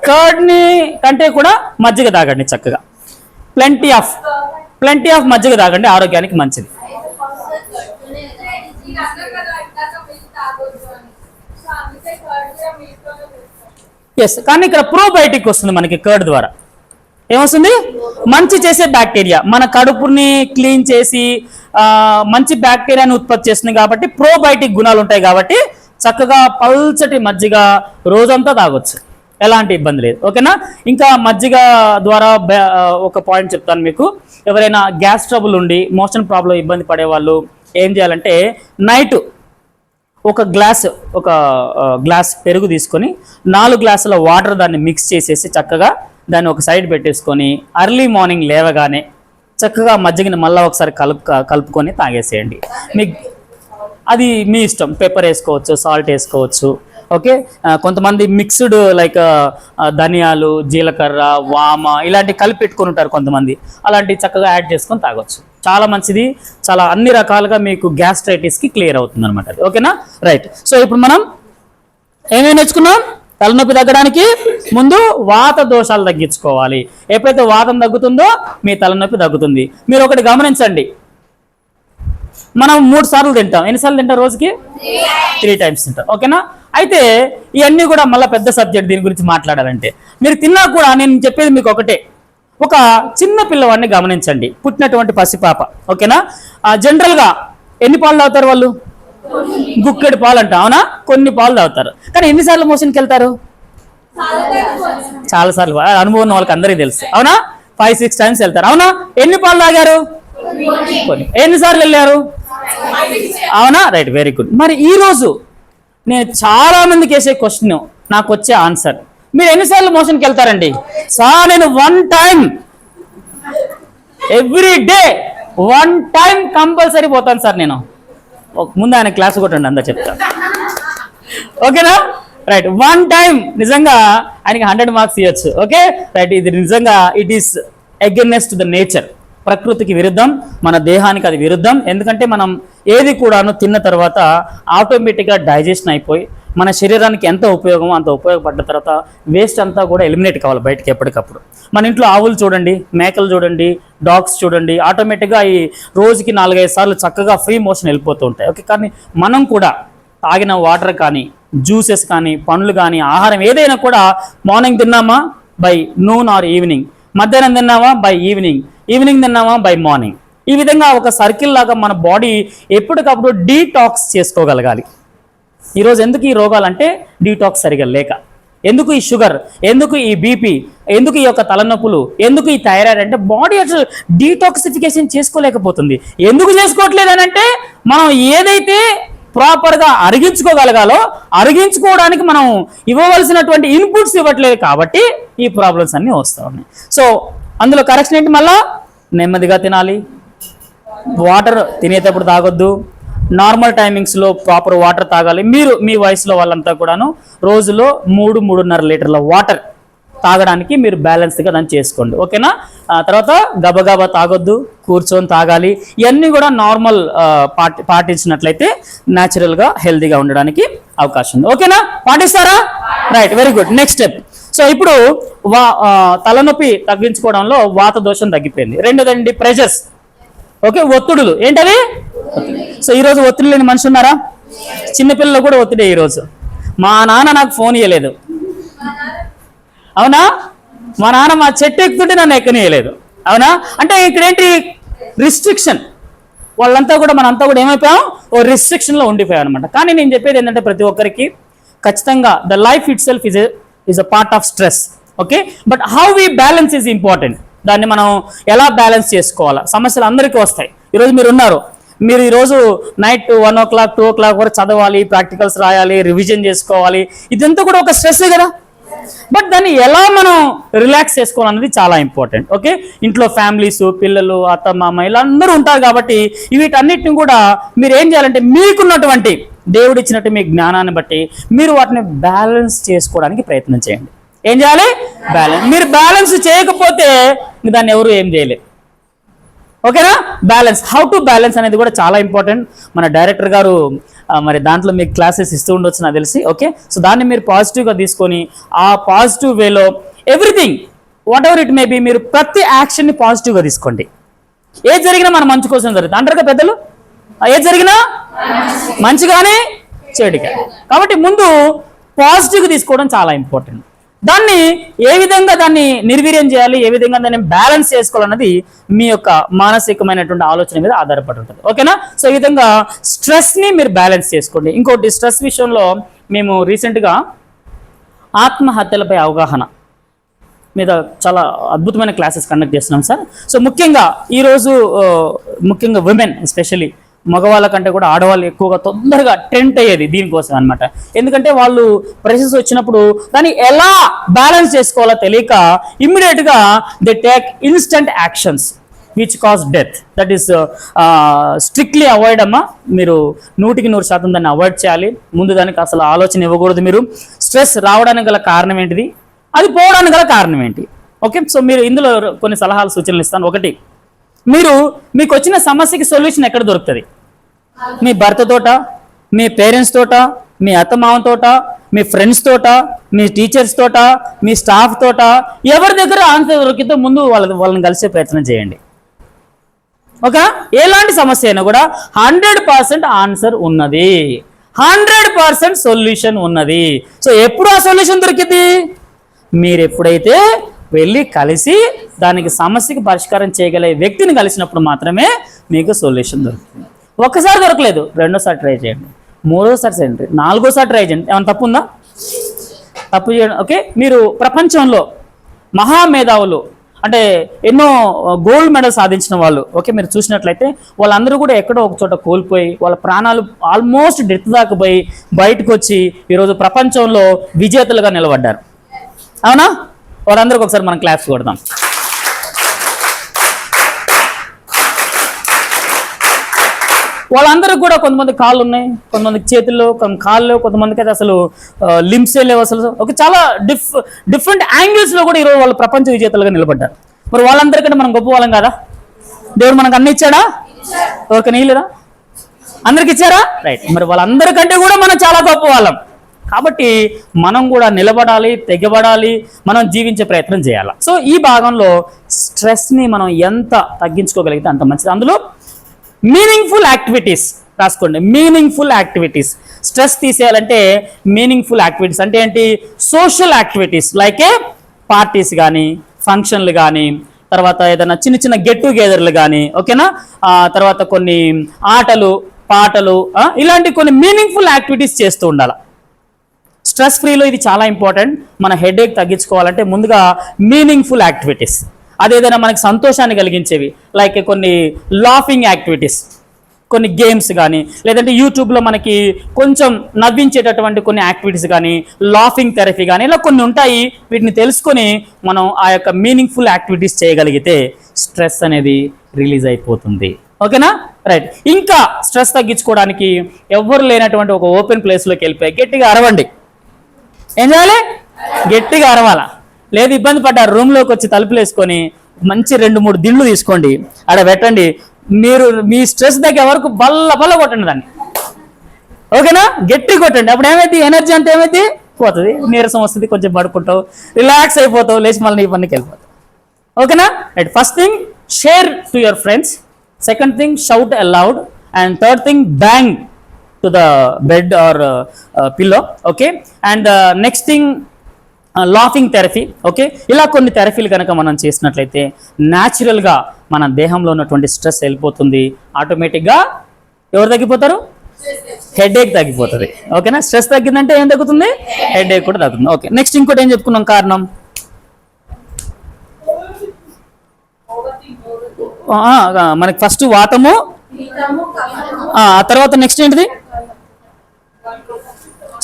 Speaker 1: కర్డ్ని కంటే కూడా మజ్జిగ తాగండి చక్కగా. ప్లెంటీ ఆఫ్ మజ్జిగ తాగండి, ఆరోగ్యానికి మంచిది. ఎస్, కానీ ఇక్కడ ప్రోబయోటిక్ వస్తుంది మనకి కర్డ్ ద్వారా. ఏమొస్తుంది? మంచి చేసే బ్యాక్టీరియా, మన కడుపుని క్లీన్ చేసి మంచి బ్యాక్టీరియాని ఉత్పత్తి చేస్తుంది కాబట్టి ప్రోబయోటిక్ గుణాలు ఉంటాయి కాబట్టి చక్కగా పల్చటి మజ్జిగ రోజంతా తాగొచ్చు, ఎలాంటి ఇబ్బంది లేదు. ఓకేనా. ఇంకా మజ్జిగ ద్వారా ఒక పాయింట్ చెప్తాను మీకు. ఎవరైనా గ్యాస్ ట్రబుల్ ఉండి మోషన్ ప్రాబ్లం ఇబ్బంది పడే వాళ్ళు ఏం చేయాలంటే నైట్ ఒక గ్లాస్ పెరుగు తీసుకొని 4 గ్లాసుల వాటర్ దాన్ని మిక్స్ చేసేసి చక్కగా దాన్ని ఒక సైడ్ పెట్టేసుకొని అర్లీ మార్నింగ్ లేవగానే చక్కగా మజ్జిగని మళ్ళీ ఒకసారి కలుపుకొని తాగేసేయండి. అది మీ ఇష్టం, పెప్పర్ వేసుకోవచ్చు, సాల్ట్ వేసుకోవచ్చు. ఓకే, కొంతమంది మిక్స్డ్ లైక్ ధనియాలు, జీలకర్ర, వామ ఇలాంటివి కలిపి పెట్టుకొని ఉంటారు కొంతమంది, అలాంటివి చక్కగా యాడ్ చేసుకొని తాగొచ్చు. చాలా మంచిది, చాలా అన్ని రకాలుగా మీకు గ్యాస్ట్రైటిస్కి క్లియర్ అవుతుంది అనమాట. ఓకేనా. రైట్. సో ఇప్పుడు మనం ఏమేమి నేర్చుకున్నాం? తలనొప్పి తగ్గడానికి ముందు వాత దోషాలు తగ్గించుకోవాలి. ఎప్పుడైతే వాతం తగ్గుతుందో మీ తలనొప్పి తగ్గుతుంది. మీరు ఒకటి గమనించండి, మనం 3 సార్లు తింటాం. ఎన్నిసార్లు తింటాం? రోజుకి 3 టైమ్స్ తింటాం. ఓకేనా. అయితే ఇవన్నీ కూడా మళ్ళీ పెద్ద సబ్జెక్ట్, దీని గురించి మాట్లాడాలంటే. మీరు తిన్నా కూడా నేను చెప్పేది మీకు ఒకటే, ఒక చిన్న పిల్లవాడిని గమనించండి, పుట్టినటువంటి పసిపాప. ఓకేనా. జనరల్గా ఎన్ని పాలు తాగుతారు వాళ్ళు? గుక్కెడు పాలు అంట, అవునా? కొన్ని పాలు తాగుతారు. కానీ ఎన్నిసార్లు మోషన్కి వెళ్తారు? చాలాసార్లు. అనుభవం ఉన్న వాళ్ళకి అందరికీ తెలుసు, అవునా? 5-6 టైమ్స్ వెళ్తారు, అవునా? ఎన్ని పాలు తాగారు? కొన్ని. ఎన్నిసార్లు వెళ్ళారు? అవునా? Right, very good. మరి ఈరోజు నేను చాలా మందికి వేసే క్వశ్చన్, నాకు వచ్చే ఆన్సర్, మీరు ఎన్నిసార్లు మోషన్కి వెళ్తారండి? సార్ నేను 1 time, every day 1 time compulsory పోతాను సార్ నేను. ముందు ఆయన క్లాస్ కొట్టండి, అందా చెప్తా. ఓకేనా. రైట్, వన్ టైం నిజంగా ఆయనకి 100 మార్క్స్ ఇవ్వచ్చు. ఓకే రైట్, ఇది నిజంగా it is against the nature, ప్రకృతికి విరుద్ధం, మన దేహానికి అది విరుద్ధం. ఎందుకంటే మనం ఏది కూడాను తిన్న తర్వాత ఆటోమేటిక్గా డైజెషన్ అయిపోయి మన శరీరానికి ఎంత ఉపయోగమో అంత ఉపయోగపడ్డ తర్వాత వేస్ట్ అంతా కూడా ఎలిమినేట్ కావాలి బయటకి ఎప్పటికప్పుడు. మన ఇంట్లో ఆవులు చూడండి, మేకలు చూడండి, డాగ్స్ చూడండి, ఆటోమేటిక్గా ఈ రోజుకి 4-5 సార్లు చక్కగా ఫ్రీ మోషన్ వెళ్ళిపోతూ ఉంటాయి. ఓకే, కానీ మనం కూడా తాగిన వాటర్ కానీ, జ్యూసెస్ కానీ, పండ్లు కానీ, ఆహారం ఏదైనా కూడా మార్నింగ్ తిన్నామా బై నూన్ ఆర్ ఈవినింగ్, మధ్యాహ్నం తిన్నామా బై ఈవినింగ్, ఈవినింగ్ తిన్నామా బై మార్నింగ్. ఈ విధంగా ఒక సర్కిల్ లాగా మన బాడీ ఎప్పటికప్పుడు డీటాక్స్ చేసుకోగలగాలి. ఈరోజు ఎందుకు ఈ రోగాలంటే డీటాక్స్ సరిగా లేక, ఎందుకు ఈ షుగర్, ఎందుకు ఈ బీపీ, ఎందుకు ఈ యొక్క తలనొప్పులు, ఎందుకు ఈ థైరాయిడ్ అంటే బాడీ అసలు డీటాక్సిఫికేషన్ చేసుకోలేకపోతుంది. ఎందుకు చేసుకోవట్లేదు అని అంటే మనం ఏదైతే ప్రాపర్గా అరిగించుకోగలగాలో అరిగించుకోవడానికి మనం ఇవ్వవలసినటువంటి ఇన్పుట్స్ ఇవ్వట్లేదు కాబట్టి ఈ ప్రాబ్లమ్స్ అన్నీ వస్తూ ఉన్నాయి. సో అందులో కరెక్షన్ ఏంటి, మళ్ళా నెమ్మదిగా తినాలి, వాటర్ తినేటప్పుడు తాగొద్దు, నార్మల్ టైమింగ్స్లో ప్రాపర్ వాటర్ తాగాలి. మీరు మీ వయసులో వాళ్ళంతా కూడాను రోజులో 3-3.5 లీటర్ల వాటర్ తాగడానికి మీరు బ్యాలెన్స్గా దాన్ని చేసుకోండి. ఓకేనా, తర్వాత గబగబా తాగొద్దు, కూర్చొని తాగాలి. ఇవన్నీ కూడా నార్మల్ పాటించినట్లయితే న్యాచురల్గా హెల్తీగా ఉండడానికి అవకాశం ఉంది. ఓకేనా, పాటిస్తారా? Right, very good. Next step. So ఇప్పుడు తలనొప్పి తగ్గించుకోవడంలో వాత దోషం తగ్గిపోయింది. రెండోదండి ప్రెషర్స్. ఓకే, ఒత్తిడులు ఏంటవి? సో ఈరోజు ఒత్తిడి లేని మనిషి ఉన్నారా? చిన్నపిల్లలు కూడా ఒత్తిడే. ఈరోజు మా నాన్న నాకు ఫోన్ ఇవ్వలేదు, అవునా? మా నాన్న మా చెట్టు ఎక్కుతుంటే నన్ను ఎక్కనియలేదు, అవునా? అంటే ఇక్కడేంటి రిస్ట్రిక్షన్. వాళ్ళంతా కూడా మనంతా కూడా ఏమైపోయాం, ఓ రిస్ట్రిక్షన్లో ఉండిపోయాం అనమాట. కానీ నేను చెప్పేది ఏంటంటే ప్రతి ఒక్కరికి ఖచ్చితంగా the life it self is a part of stress. Okay, but how we balance is important. దాన్ని మనం ఎలా బ్యాలెన్స్ చేసుకోవాలా? సమస్యలు అందరికీ వస్తాయి. ఈరోజు మీరు ఉన్నారు, మీరు ఈరోజు నైట్ 1 o'clock 2 o'clock వరకు చదవాలి, ప్రాక్టికల్స్ రాయాలి, రివిజన్ చేసుకోవాలి. ఇదంతా కూడా ఒక స్ట్రెస్సే కదా. బట్ దాన్ని ఎలా మనం రిలాక్స్ చేసుకోవాలన్నది చాలా ఇంపార్టెంట్. ఓకే, ఇంట్లో ఫ్యామిలీస్, పిల్లలు, అత్త మామ ఇలా అందరూ ఉంటారు కాబట్టి వీటన్నిటిని కూడా మీరు ఏం చేయాలంటే మీకున్నటువంటి దేవుడు ఇచ్చినట్టు మీ జ్ఞానాన్ని బట్టి మీరు వాటిని బ్యాలెన్స్ చేసుకోవడానికి ప్రయత్నం చేయండి. ఏం చేయాలి? బ్యాలెన్స్. మీరు బ్యాలెన్స్ చేయకపోతే దాన్ని ఎవరు ఏం చేయలేరు. ఓకేనా, బ్యాలెన్స్, హౌ టు బ్యాలెన్స్ అనేది కూడా చాలా ఇంపార్టెంట్. మన డైరెక్టర్ గారు మరి దాంట్లో మీకు క్లాసెస్ ఇస్తూ ఉండొచ్చు నాకు తెలిసి. ఓకే, సో దాన్ని మీరు పాజిటివ్గా తీసుకొని ఆ పాజిటివ్ వేలో everything what ever it may be మీరు ప్రతి యాక్షన్ని పాజిటివ్గా తీసుకోండి. ఏది జరిగినా మన మంచి కోసం జరుగుతుంది అంటారుగా పెద్దలు. ఏది జరిగినా మంచిగానే చెడుగా. కాబట్టి ముందు పాజిటివ్గా తీసుకోవడం చాలా ఇంపార్టెంట్. దాన్ని ఏ విధంగా దాన్ని నిర్వీర్యం చేయాలి, ఏ విధంగా దాన్ని బ్యాలెన్స్ చేసుకోవాలన్నది మీ యొక్క మానసికమైనటువంటి ఆలోచన మీద ఆధారపడి ఉంటుంది. ఓకేనా, సో ఈ విధంగా స్ట్రెస్ని మీరు బ్యాలెన్స్ చేసుకోండి. ఇంకోటి, స్ట్రెస్ విషయంలో మేము రీసెంట్గా ఆత్మహత్యలపై అవగాహన మీద చాలా అద్భుతమైన క్లాసెస్ కండక్ట్ చేస్తున్నాం సార్. సో ముఖ్యంగా ఈరోజు ముఖ్యంగా విమెన్ ఎస్పెషల్లీ మగవాళ్ళ కంటే కూడా ఆడవాళ్ళు ఎక్కువగా తొందరగా టెంప్ట్ అయ్యేది దీనికోసం అనమాట. ఎందుకంటే వాళ్ళు ప్రెషర్స్ వచ్చినప్పుడు దాన్ని ఎలా బ్యాలెన్స్ చేసుకోవాలో తెలియక ఇమ్మీడియట్గా they take instant actions which cause death. That is strictly avoid అమ్మా. మీరు 100% దాన్ని అవాయిడ్ చేయాలి. ముందు దానికి అసలు ఆలోచన ఇవ్వకూడదు. మీరు స్ట్రెస్ రావడానికి గల కారణం ఏంటిది, అది పోవడానికి గల కారణం ఏంటి? ఓకే, సో మీరు ఇందులో కొన్ని సలహాలు సూచనలు ఇస్తాను. ఒకటి, మీకు వచ్చిన సమస్యకి సొల్యూషన్ ఎక్కడ దొరుకుతుంది? మీ భర్త తోట, మీ పేరెంట్స్ తోట, మీ అత్తమామ తోట, మీ ఫ్రెండ్స్ తోట, మీ టీచర్స్ తోట, మీ స్టాఫ్ తోట, ఎవరి దగ్గర ఆన్సర్ దొరికితే ముందు వాళ్ళని కలిసే ప్రయత్నం చేయండి. ఓకే, ఎలాంటి సమస్య అయినా కూడా 100% ఆన్సర్ ఉన్నది, 100% సొల్యూషన్ ఉన్నది. సో ఎప్పుడు ఆ సొల్యూషన్ దొరికింది? మీరు ఎప్పుడైతే వెళ్ళి కలిసి దానికి సమస్యకి పరిష్కారం చేయగల వ్యక్తిని కలిసినప్పుడు మాత్రమే మీకు సొల్యూషన్ దొరుకుతుంది. ఒక్కసారి దొరకలేదు, రెండోసారి ట్రై చేయండి, మూడోసారి చేయండి, నాలుగోసారి ట్రై చేయండి. ఏమైనా తప్పు ఉందా? తప్పు చేయడం. ఓకే, మీరు ప్రపంచంలో మహామేధావులు అంటే ఎన్నో గోల్డ్ మెడల్ సాధించిన వాళ్ళు, ఓకే, మీరు చూసినట్లయితే వాళ్ళందరూ కూడా ఎక్కడో ఒక చోట కోల్పోయి వాళ్ళ ప్రాణాలు ఆల్మోస్ట్ డెత్ దాకా పోయి బయటకు వచ్చి ఈరోజు ప్రపంచంలో విజేతలుగా నిలబడ్డారు, అవునా? వాళ్ళందరికీ ఒకసారి మనం క్లాప్స్ కొడదాం. వాళ్ళందరికీ కూడా కొంతమంది కాళ్ళు ఉన్నాయి, కొంతమందికి చేతుల్లో, కాళ్ళు, కొంతమందికి అయితే అసలు లిమ్సే లేవు అసలు. ఒక చాలా డిఫరెంట్ యాంగిల్స్లో కూడా ఈరోజు వాళ్ళు ప్రపంచ విజేతలుగా నిలబడ్డారు. మరి వాళ్ళందరికంటే మనం గొప్ప వాళ్ళం కదా? దేవుడు మనకు అన్ని ఇచ్చాడా? ఎవరికైనా ఇయ్యలేదా? అందరికి ఇచ్చారా? రైట్. మరి వాళ్ళందరికంటే కూడా మనం చాలా గొప్ప వాళ్ళం కాబట్టి మనం కూడా నిలబడాలి, తెగబడాలి, మనం జీవించే ప్రయత్నం చేయాలి. సో ఈ భాగంలో స్ట్రెస్ని మనం ఎంత తగ్గించుకోగలిగితే అంత మంచిది. అందులో మీనింగ్ఫుల్ యాక్టివిటీస్ రాసుకోండి. Meaningful activities. స్ట్రెస్ తీసేయాలంటే మీనింగ్ఫుల్ యాక్టివిటీస్ అంటే ఏంటి? సోషల్ యాక్టివిటీస్ లైక్ పార్టీస్ కానీ, ఫంక్షన్లు కానీ, తర్వాత ఏదైనా చిన్న చిన్న గెట్ టుగెదర్లు కానీ, ఓకేనా, తర్వాత కొన్ని ఆటలు, పాటలు, ఇలాంటి కొన్ని మీనింగ్ఫుల్ యాక్టివిటీస్ చేస్తూ ఉండాలి. స్ట్రెస్ ఫ్రీలో ఇది చాలా ఇంపార్టెంట్. మన హెడేక్ తగ్గించుకోవాలంటే ముందుగా మీనింగ్ఫుల్ యాక్టివిటీస్, అదేదైనా మనకి సంతోషాన్ని కలిగించేవి లైక్ కొన్ని లాఫింగ్ యాక్టివిటీస్, కొన్ని గేమ్స్ కానీ, లేదంటే యూట్యూబ్లో మనకి కొంచెం నవ్వించేటటువంటి కొన్ని యాక్టివిటీస్ కానీ, లాఫింగ్ థెరపీ కానీ, ఇలా కొన్ని ఉంటాయి. వీటిని తెలుసుకొని మనం ఆ యొక్క మీనింగ్ఫుల్ యాక్టివిటీస్ చేయగలిగితే స్ట్రెస్ అనేది రిలీజ్ అయిపోతుంది. ఓకేనా? రైట్. ఇంకా స్ట్రెస్ తగ్గించుకోవడానికి ఎవ్వరు లేనటువంటి ఒక ఓపెన్ ప్లేస్లోకి వెళ్ళిపోయి గట్టిగా అరవండి. ఏం చేయాలి? గట్టిగా అరవాలా. లేదు ఇబ్బంది పడ్డారు, రూమ్లోకి వచ్చి తలుపులు వేసుకొని మంచి 2-3 దిండ్లు తీసుకోండి, ఆడ పెట్టండి. మీరు మీ స్ట్రెస్ దగ్గర వరకు బల్ల కొట్టండి దాన్ని. ఓకేనా? గట్టి కొట్టండి. అప్పుడు ఏమైంది? ఎనర్జీ అంటే ఏమైంది? పోతుంది, నీరసం వస్తుంది, కొంచెం పడుకుంటావు, రిలాక్స్ అయిపోతావు, లేచి మళ్ళీ నీ పనికి వెళ్ళిపోతావు. ఓకేనా? Right. First thing share to your friends, second thing shout aloud, and third thing bang to the bed or pillow. Okay. And next thing laughing therapy. Okay. ఇలా కొన్ని థెరపీలు కనుక మనం చేసినట్లయితే న్యాచురల్గా మన దేహంలో ఉన్నటువంటి స్ట్రెస్ వెళ్ళిపోతుంది. ఆటోమేటిక్గా ఎవరు తగ్గిపోతారు? హెడేక్ తగ్గిపోతుంది. ఓకేనా? స్ట్రెస్ తగ్గిందంటే ఏం తగ్గుతుంది? హెడేక్ కూడా తగ్గుతుంది. ఓకే. నెక్స్ట్ ఇంకోటి ఏం చెప్పుకున్నాం కారణం? మనకి ఫస్ట్ వాతము, ఆ తర్వాత నెక్స్ట్ ఏంటిది?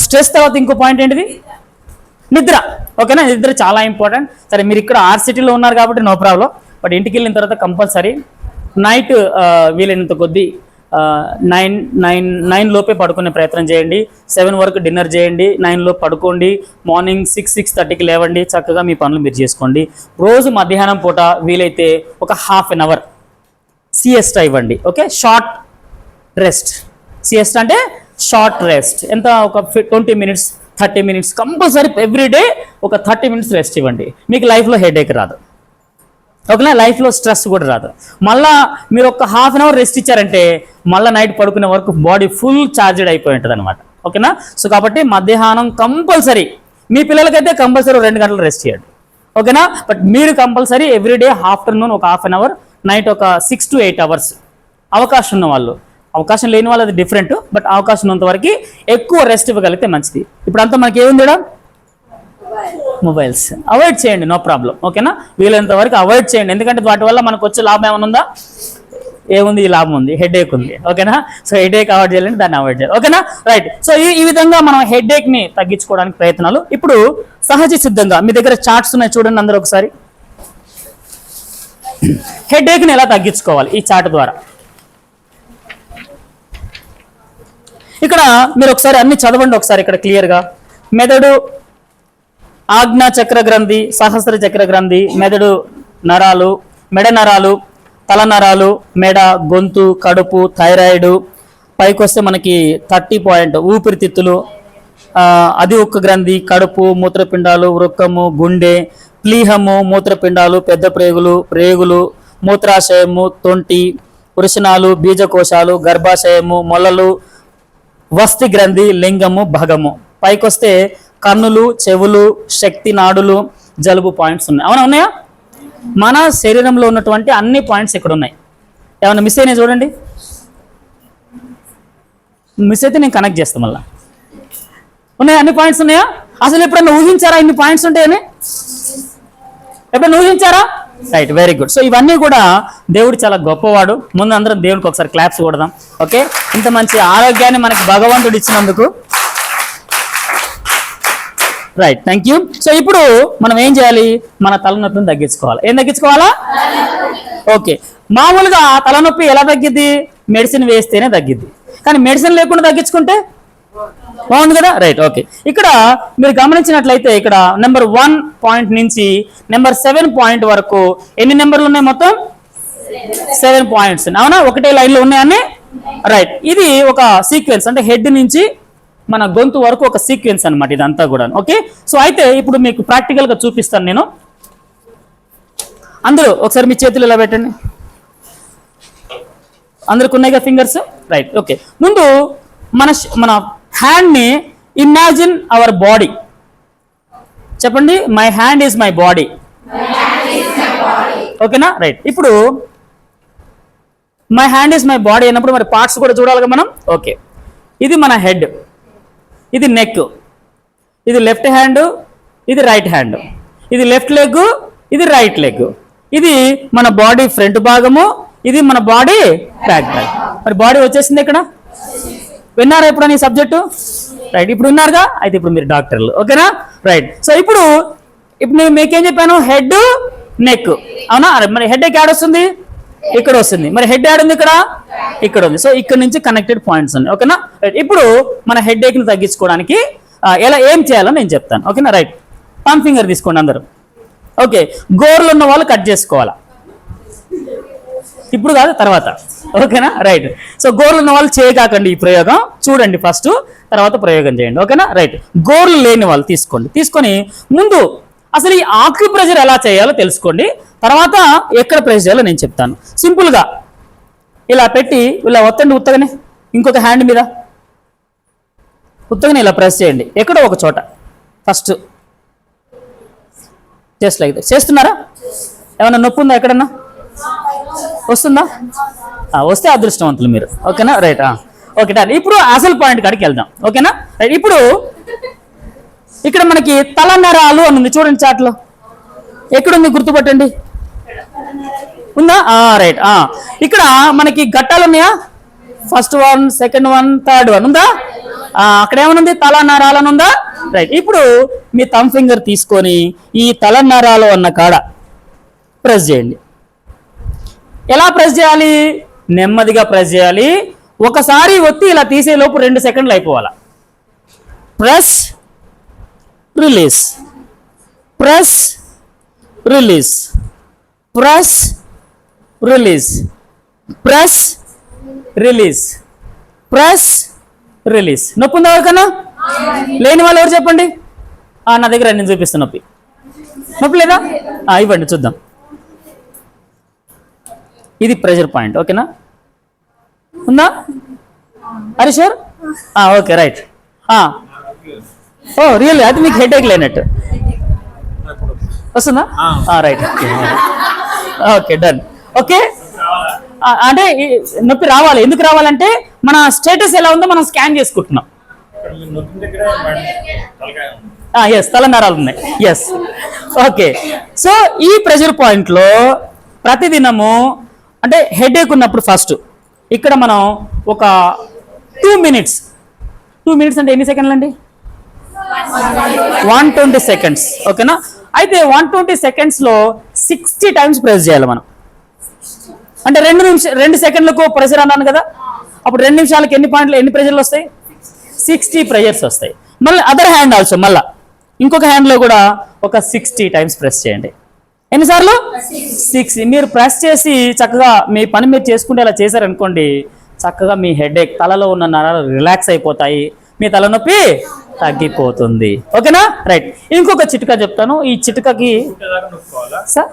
Speaker 1: స్ట్రెస్ తర్వాత ఇంకో పాయింట్ ఏంటిది? నిద్ర. ఓకేనా? నిద్ర చాలా ఇంపార్టెంట్. సరే మీరు ఇక్కడ ఆర్సిటీలో ఉన్నారు కాబట్టి నో ప్రాబ్లం, బట్ ఇంటికి వెళ్ళిన తర్వాత కంపల్సరీ నైట్ వీలైనంత కొద్దీ 9 లోపే పడుకునే ప్రయత్నం చేయండి. 7 వరకు డిన్నర్ చేయండి, 9 లోపు పడుకోండి, మార్నింగ్ 6:30కి లేవండి, చక్కగా మీ పనులు మీరు చేసుకోండి. రోజు మధ్యాహ్నం పూట వీలైతే ఒక ½ అన్ అవర్ సిఎస్టా ఇవ్వండి. ఓకే. Short rest. సిఎస్టా అంటే షార్ట్ రెస్ట్. ఎంత? ఒక 20 minutes 30 minutes కంపల్సరీ ఎవ్రీడే ఒక 30 minutes రెస్ట్ ఇవ్వండి. మీకు లైఫ్లో హెడేక్ రాదు. ఓకేనా? లైఫ్లో స్ట్రెస్ కూడా రాదు. మళ్ళీ మీరు ఒక ½ అన్ అవర్ రెస్ట్ ఇచ్చారంటే మళ్ళీ నైట్ పడుకునే వరకు బాడీ ఫుల్ ఛార్జ్డ్ అయిపోయి ఉంటుంది అనమాట. ఓకేనా? సో కాబట్టి మధ్యాహ్నం కంపల్సరీ, మీ పిల్లలకైతే కంపల్సరీ 2 గంటలు రెస్ట్ చేయండి. ఓకేనా? బట్ మీరు కంపల్సరీ ఎవ్రీడే ఆఫ్టర్నూన్ ఒక ½ అన్ అవర్, నైట్ ఒక 6 to 8 hours. అవకాశం ఉన్న వాళ్ళు, అవకాశం లేని వాళ్ళు అది డిఫరెంట్, బట్ అవకాశం ఉన్నంత వరకు ఎక్కువ రెస్ట్ ఇవ్వగలిగితే మంచిది. ఇప్పుడు అంతా మనకి ఏముంది? మొబైల్స్ అవాయిడ్ చేయండి, నో ప్రాబ్లం. ఓకేనా? వీలైనంత వరకు అవాయిడ్ చేయండి. ఎందుకంటే వాటి వల్ల మనకు వచ్చే లాభం ఏమైనా ఉందా? ఏముంది? ఈ లాభం ఉంది, హెడేక్ ఉంది. ఓకేనా? సో హెడేక్ అవాయిడ్ చేయాలంటే దాన్ని అవాయిడ్ చేయాలి. ఓకేనా? రైట్. సో ఈ విధంగా మనం హెడేక్ని తగ్గించుకోవడానికి ప్రయత్నాలు. ఇప్పుడు సహజ సిద్ధంగా మీ దగ్గర చార్ట్స్ ఉన్నాయి, చూడండి అందరూ ఒకసారి. హెడేక్ని ఎలా తగ్గించుకోవాలి ఈ చార్ట్ ద్వారా. ఇక్కడ మీరు ఒకసారి అన్ని చదవండి ఒకసారి ఇక్కడ క్లియర్గా. మెదడు, ఆజ్ఞా చక్ర గ్రంథి, సహస్ర చక్ర గ్రంథి, మెదడు నరాలు, మెడ నరాలు, తల నరాలు, మెడ, గొంతు, కడుపు, థైరాయిడ్, పైకి వస్తే మనకి 30 పాయింట్ ఊపిరితిత్తులు, అది ఒక గ్రంథి, కడుపు, మూత్రపిండాలు, వృక్కము, గుండె, ప్లీహము, మూత్రపిండాలు, పెద్ద ప్రేగులు, మూత్రాశయము, తొంటి, వృషణాలు, బీజకోశాలు, గర్భాశయము, మొలలు, వస్తి గ్రంథి, లింగము, భగము. పైకొస్తే కన్నులు, చెవులు, శక్తి నాడులు, జలుబు పాయింట్స్ ఉన్నాయి. అవునా? ఉన్నాయా? మన శరీరంలో ఉన్నటువంటి అన్ని పాయింట్స్ ఇక్కడ ఉన్నాయి. ఏమైనా మిస్ అయినాయి చూడండి. మిస్ అయితే నేను కనెక్ట్ చేస్తాను మళ్ళీ. ఉన్నాయా? అన్ని పాయింట్స్ ఉన్నాయా? అసలు ఎప్పుడైనా ఊహించారా ఇన్ని పాయింట్స్ ఉంటాయని? ఎప్పుడైనా ఊహించారా? Right, very good. సో ఇవన్నీ కూడా దేవుడు చాలా గొప్పవాడు. ముందు అందరం దేవుడికి ఒకసారి క్లాప్స్ కొడదాం. ఓకే. ఇంత మంచి ఆరోగ్యాన్ని మనకి భగవంతుడు ఇచ్చినందుకు. Right, thank you. సో ఇప్పుడు మనం ఏం చేయాలి? మన తలనొప్పిని తగ్గించుకోవాలి. ఏం తగ్గించుకోవాలా? ఓకే. మామూలుగా తలనొప్పి ఎలా తగ్గిద్ది? మెడిసిన్ వేస్తేనే తగ్గిద్ది. కానీ మెడిసిన్ లేకుండా తగ్గించుకుంటే బాగుంది కదా, రైట్. ఓకే, ఇక్కడ మీరు గమనించినట్లయితే ఇక్కడ నెంబర్ 1 పాయింట్ నుంచి నెంబర్ 7 పాయింట్ వరకు ఎన్ని నెంబర్లు ఉన్నాయి? మొత్తం 7 పాయింట్స్. అవునా, ఒకటే లైన్లో ఉన్నాయని, రైట్. ఇది ఒక సీక్వెన్స్, అంటే హెడ్ నుంచి మన గొంతు వరకు ఒక సీక్వెన్స్ అనమాట ఇదంతా కూడా. ఓకే, సో అయితే ఇప్పుడు మీకు ప్రాక్టికల్గా చూపిస్తాను నేను. అందరూ ఒకసారి మీ చేతులు ఇలా పెట్టండి. అందరికి ఉన్నాయిగా ఫింగర్స్, రైట్. ఓకే, ముందు మన హ్యాండ్ని ఇమాజిన్ అవర్ బాడీ. చెప్పండి, my hand is my body. ఓకేనా, రైట్. ఇప్పుడు my hand is my body అన్నప్పుడు మరి పార్ట్స్ కూడా చూడాలిగా మనం. ఓకే, ఇది మన హెడ్, ఇది నెక్, ఇది లెఫ్ట్ హ్యాండ్, ఇది రైట్ హ్యాండ్, ఇది లెఫ్ట్ లెగ్, ఇది రైట్ లెగ్, ఇది మన బాడీ ఫ్రంట్ భాగము, ఇది మన బాడీ బ్యాక్ భాగం. మరి బాడీ వచ్చేసింది ఇక్కడ. విన్నారా ఎప్పుడని ఈ సబ్జెక్టు? రైట్, ఇప్పుడు విన్నారుగా. అయితే ఇప్పుడు మీరు డాక్టర్లు. ఓకేనా, రైట్. సో ఇప్పుడు నేను మీకేం చెప్పాను? Head, neck. అవునా, మరి హెడ్ యాడ్ వస్తుంది, ఇక్కడ వస్తుంది. మరి హెడ్ యాడ్ ఉంది ఇక్కడ, ఇక్కడ ఉంది. సో ఇక్కడ నుంచి కనెక్టెడ్ పాయింట్స్ ఉన్నాయి. ఓకేనా, రైట్. ఇప్పుడు మన హెడ్ ఏక్ని తగ్గించుకోవడానికి ఏం చేయాలో నేను చెప్తాను. ఓకేనా, రైట్. పామ్ ఫింగర్ తీసుకోండి అందరూ. ఓకే, గోర్లు ఉన్న వాళ్ళు కట్ చేసుకోవాలా, ఇప్పుడు కాదు తర్వాత. ఓకేనా, రైట్. సో గోర్లు ఉన్న వాళ్ళు చేయకాకండి ఈ ప్రయోగం, చూడండి ఫస్ట్, తర్వాత ప్రయోగం చేయండి. ఓకేనా, రైట్. గోర్లు లేని వాళ్ళు తీసుకొని ముందు అసలు ఈ ఆక్యుప్రెషర్ ఎలా చేయాలో తెలుసుకోండి. తర్వాత ఎక్కడ ప్రెస్ చేయాలో నేను చెప్తాను. సింపుల్గా ఇలా పెట్టి ఇలా ఒత్తండి ఉత్తగానే, ఇంకొక హ్యాండ్ మీద ఉత్తగానే ఇలా ప్రెస్ చేయండి ఎక్కడో ఒక చోట. ఫస్ట్ జస్ట్ లైక్ చేస్తున్నారా? ఏమన్నా నొప్పి ఉందా? ఎక్కడన్నా వస్తుందా? వస్తే అదృష్టవంతులు మీరు. ఓకేనా, రైట్. Okay, done. ఇప్పుడు అసలు పాయింట్ కాడికి వెళ్దాం. ఓకేనా, రైట్. ఇప్పుడు ఇక్కడ మనకి తలనరాలు అని ఉంది చూడండి చాట్లో. ఎక్కడుంది గుర్తుపట్టండి. ఉందా? రైట్. ఇక్కడ మనకి ఘట్టాలు ఉన్నాయా? ఫస్ట్ 1, సెకండ్ 1, థర్డ్ 1 ఉందా? అక్కడ ఏమనుంది? తలనరాలు అని ఉందా? రైట్. ఇప్పుడు మీ థంబ్ ఫింగర్ తీసుకొని ఈ తలనరాలు అన్న కాడ ప్రెస్ చేయండి. ఎలా ప్రెస్ చేయాలి? నెమ్మదిగా ప్రెస్ చేయాలి. ఒకసారి ఒత్తి ఇలా తీసేలోపు 2 సెకండ్లు అయిపోవాలా. Press, release, press, release, press, release, press, release, press, release. నొప్పి ఉందా ఎవరికన్నా? లేని వాళ్ళు ఎవరు చెప్పండి? నా దగ్గర నేను చూపిస్తాను. నొప్పి లేదా? ఇవ్వండి చూద్దాం. ఇది ప్రెషర్ పాయింట్. ఓకేనా, ఉందా? అరే షూర్? Okay, right. రియల్లీ అది మీకు హెడ్ ఏక్ లేనట్టు వస్తుందా? రైట్. Okay, done. ఓకే, అంటే నొప్పి రావాలి. ఎందుకు రావాలంటే మన స్టేటస్ ఎలా ఉందో మనం స్కాన్ చేసుకుంటున్నాం. ఎస్, తలనరాలు ఉన్నాయి. Yes, okay. సో ఈ ప్రెషర్ పాయింట్లో ప్రతిదినము అంటే హెడ్ ఏక్ ఉన్నప్పుడు ఫస్ట్ ఇక్కడ మనం ఒక 2 minutes అంటే ఎన్ని సెకండ్లు అండి? 120 seconds. ఓకేనా, అయితే 120 secondsలో 60 times ప్రెస్ చేయాలి మనం. అంటే 2 సెకండ్లకు ప్రెషర్ అన్నాను కదా, అప్పుడు 2 నిమిషాలకు ఎన్ని ప్రెషర్లు వస్తాయి? 60 ప్రెషర్స్ వస్తాయి. మళ్ళీ అదర్ హ్యాండ్ ఆల్సో, మళ్ళీ ఇంకొక హ్యాండ్లో కూడా ఒక 60 times ప్రెస్ చేయండి. ఎన్నిసార్లు? 6. మీరు ప్రెస్ చేసి చక్కగా మీ పని మీరు చేసుకుంటే అలా చేశారనుకోండి, చక్కగా మీ హెడ్ ఏక్, తలలో ఉన్న నరాలు రిలాక్స్ అయిపోతాయి, మీ తలనొప్పి తగ్గిపోతుంది. ఓకేనా, రైట్. ఇంకొక చిట్కా చెప్తాను. ఈ చిట్కాకి సార్